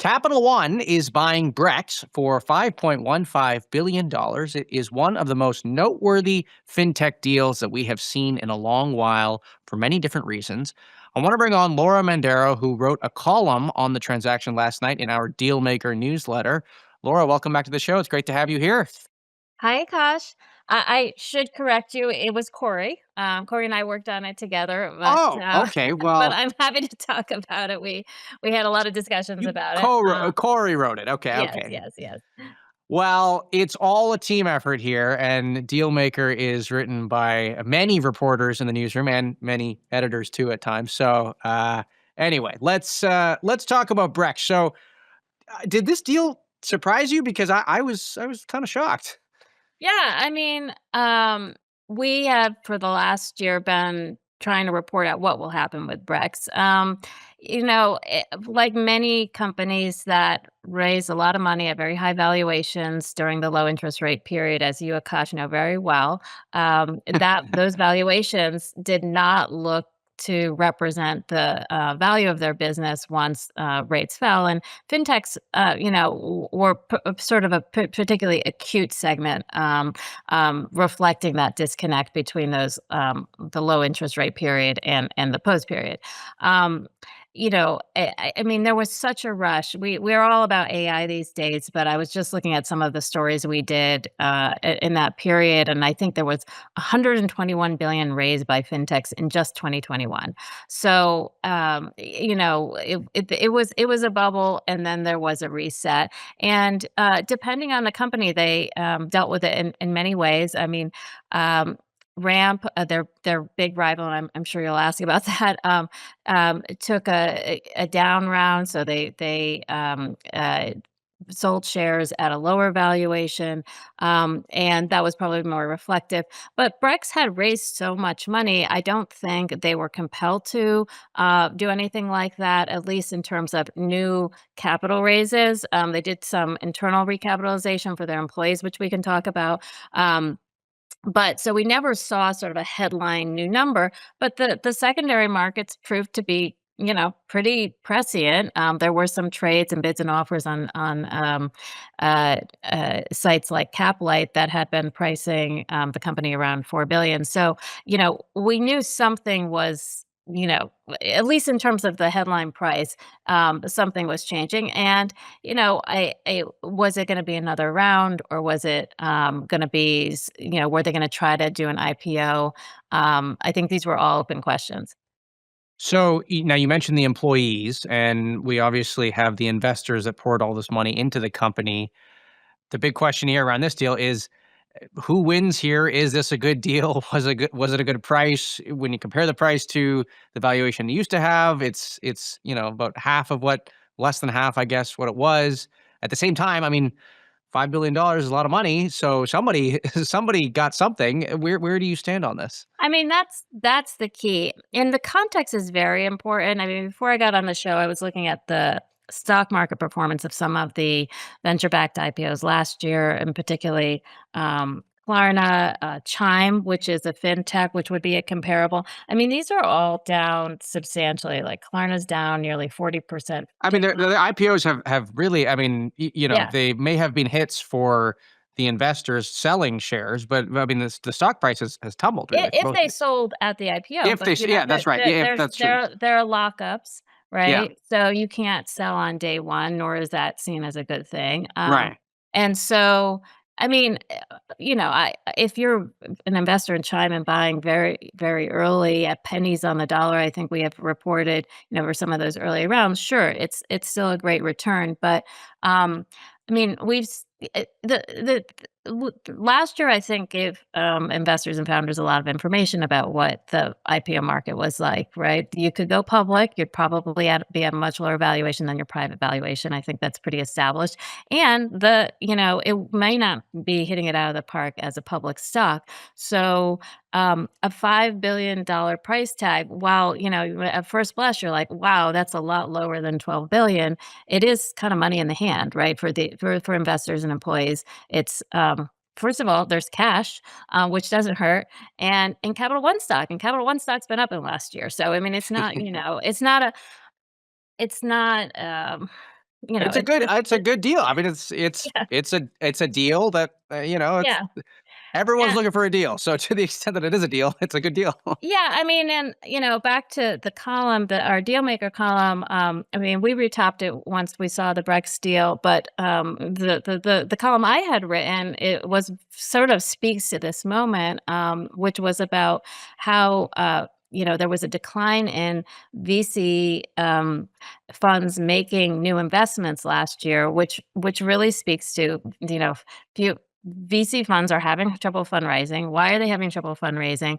Capital One is buying Brex for $5.15 billion. It is one of the most noteworthy fintech deals that we have seen in a long while for many different reasons. I want to bring on Laura Mandaro, who wrote a column on the transaction last night in our Dealmaker newsletter. Laura, welcome back to the show. It's great to have you here. Hi, Kosh. I should correct you. It was Corey. Corey and I worked on it together, but Oh, okay. but Well, I'm happy to talk about it. We had a lot of discussions you about it. Corey wrote it. Okay, Yes, okay. yes, yes. Well, it's all a team effort here, and Dealmaker is written by many reporters in the newsroom and many editors too at times. So, anyway, let's talk about Brex. So, did this deal surprise you? Because I was kind of shocked. Yeah, we have for the last year been trying to report out what will happen with Brex. Like many companies that raise a lot of money at very high valuations during the low interest rate period, as you, Akash, know very well, that those valuations did not look to represent the value of their business once rates fell. And fintechs, were sort of a particularly acute segment, reflecting that disconnect between the low interest rate period and the post period. Um, I mean, there was such a rush. We're all about AI these days, but I was just looking at some of the stories we did in that period, and I think there was 121 billion raised by fintechs in just 2021. So, it was a bubble, and then there was a reset. And depending on the company, they dealt with it in many ways. I mean, um, Ramp, their big rival, and I'm sure you'll ask about that. Took a down round, so they sold shares at a lower valuation, and that was probably more reflective. But Brex had raised so much money, I don't think they were compelled to do anything like that, at least in terms of new capital raises. They did some internal recapitalization for their employees, which we can talk about. But so we never saw sort of a headline new number, but the secondary markets proved to be, pretty prescient. There were some trades and bids and offers on sites like Caplight that had been pricing the company around 4 billion. So we knew something was. At least in terms of the headline price, something was changing. And I was it gonna be another round, or was it, gonna be were they gonna try to do an IPO? I think these were all open questions. So now you mentioned the employees, and we obviously have the investors that poured all this money into the company. The big question here around this deal is who wins here? Is this a good deal? Was it a good price? When you compare the price to the valuation it used to have, it's about half of what less than half, I guess, what it was. At the same time, I mean, $5 billion is a lot of money. So somebody somebody got something. Where do you stand on this? I mean, that's the key, and the context is very important. I mean, before I got on the show, I was looking at the stock market performance of some of the venture-backed IPOs last year, and particularly, Klarna, Chime, which is a fintech, which would be a comparable. I mean, these are all down substantially, like Klarna's down nearly 40%. I mean, the IPOs have really, I mean, Yeah. they may have been hits for the investors selling shares, but I mean, the stock price has tumbled really for If both of they these. sold at the IPO, If but, they, yeah, that's right. Yeah, if that's true. there are lockups, Yeah, right? So you can't sell on day 1, nor is that seen as a good thing. right. And so, I mean, I if you're an investor in Chime and buying very, very early at pennies on the dollar, I think we have reported, for some of those early rounds, sure, it's still a great return. But, I mean, last year, I think, gave investors and founders a lot of information about what the IPO market was like, right? You could go public, you'd probably be at a much lower valuation than your private valuation. I think that's pretty established. And it may not be hitting it out of the park as a public stock. So, a $5 billion price tag, while, at first blush, you're like, wow, that's a lot lower than 12 billion. It is kind of money in the hand, right? For investors and employees. It's first of all, there's cash, which doesn't hurt, and Capital One stock, and Capital One stock's been up in the last year. So I mean, it's not, it's not. You know, It's a good deal. I mean, yeah, it's a deal that, it's yeah. everyone's looking for a deal. So to the extent that it is a deal, it's a good deal. Yeah, I mean, and back to the column, our deal maker column. I mean, we retopped it once we saw the Brex deal, but the column I had written, it was sort of speaks to this moment, which was about how there was a decline in VC funds making new investments last year, which really speaks to few VC funds are having trouble fundraising. Why are they having trouble fundraising?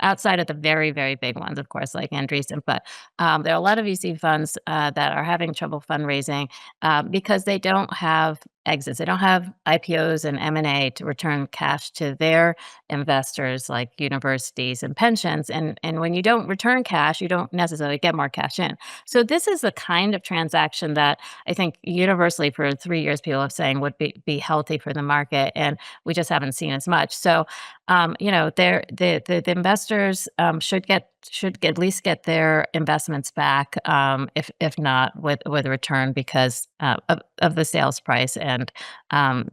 Outside of the very, very big ones, of course, like Andreessen, but there are a lot of VC funds that are having trouble fundraising because they don't have exits. They don't have IPOs and M&A to return cash to their investors like universities and pensions. And when you don't return cash, you don't necessarily get more cash in. So this is the kind of transaction that I think universally for 3 years people have saying would be healthy for the market. And we just haven't seen as much. So the investors should at least get their investments back, if not with a return because of the sales price and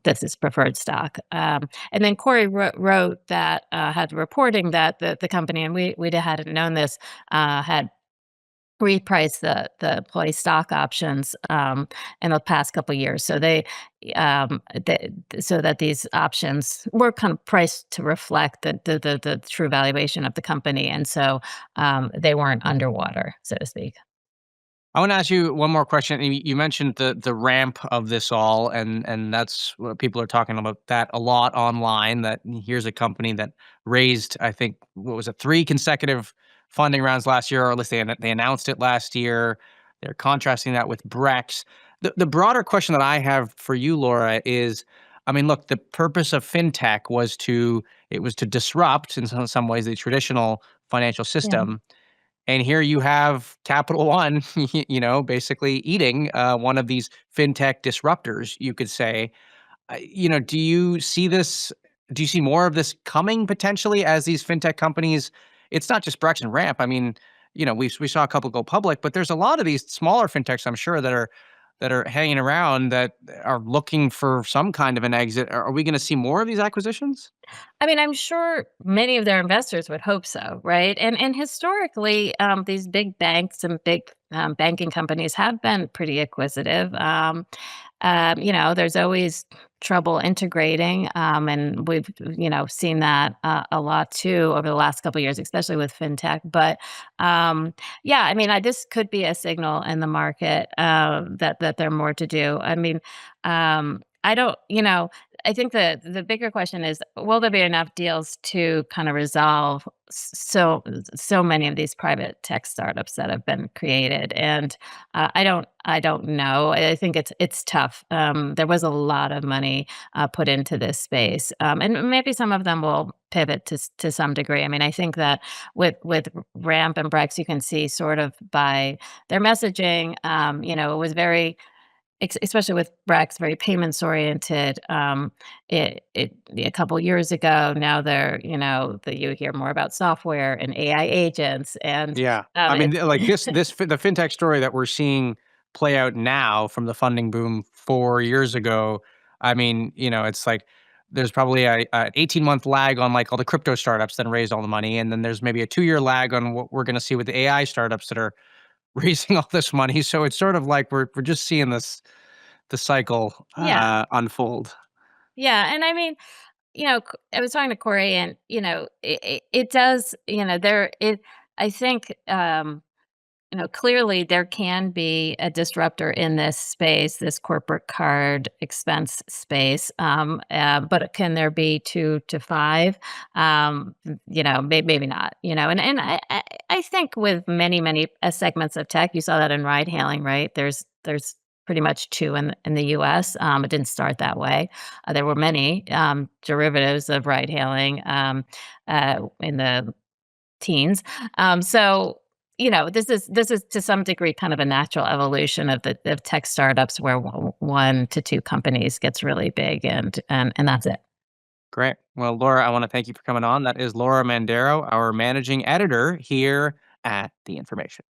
this is preferred stock. And then Corey wrote that had reporting that the company, and we hadn't known this, had repriced the employee stock options in the past couple years. So so that these options were kind of priced to reflect the true valuation of the company, and so they weren't underwater, so to speak. I want to ask you one more question. You mentioned the ramp of this all, and that's what people are talking about that a lot online. That here's a company that raised, I think, what was it, three consecutive funding rounds last year, or at least they announced it last year. They're contrasting that with Brex. The broader question that I have for you, Laura, is, I mean, look, the purpose of fintech was to disrupt in some ways the traditional financial Yeah. system, and here you have Capital One, basically eating one of these fintech disruptors, you could say. Do you see this? Do you see more of this coming potentially as these fintech companies? It's not just Brex and Ramp. I mean, we saw a couple go public, but there's a lot of these smaller fintechs, I'm sure, that are hanging around that are looking for some kind of an exit. Are we going to see more of these acquisitions? I mean, I'm sure many of their investors would hope so, right? And historically, these big banks and big banking companies have been pretty acquisitive. There's always trouble integrating, and we've seen that a lot too over the last couple of years, especially with fintech. But yeah, I mean, this could be a signal in the market that there are more to do. I mean, I don't, I think the bigger question is, will there be enough deals to kind of resolve so many of these private tech startups that have been created? And I don't know. I think it's tough. There was a lot of money put into this space, and maybe some of them will pivot to some degree. I mean, I think that with Ramp and Brex, you can see sort of by their messaging. It was very especially with Brex, very payments oriented. A couple years ago, now that you hear more about software and AI agents, and Yeah. I mean, it's like the fintech story that we're seeing play out now from the funding boom 4 years ago. I mean, it's like there's probably a 18-month lag on like all the crypto startups that raised all the money, and then there's maybe a 2-year lag on what we're going to see with the AI startups that are raising all this money. So it's sort of like we're just seeing the cycle yeah, unfold. yeah, and I mean, I was talking to Corey, and it does, there it. I think clearly there can be a disruptor in this space, this corporate card expense space. But can there be 2 to 5? Maybe not. And I think with many segments of tech, you saw that in ride hailing, right? There's pretty much two in the U.S. It didn't start that way. There were many derivatives of ride hailing in the teens. So this is to some degree kind of a natural evolution of the of tech startups where 1 to 2 companies gets really big and that's it. Great. Well, Laura, I want to thank you for coming on. That is Laura Mandaro, our managing editor here at The Information.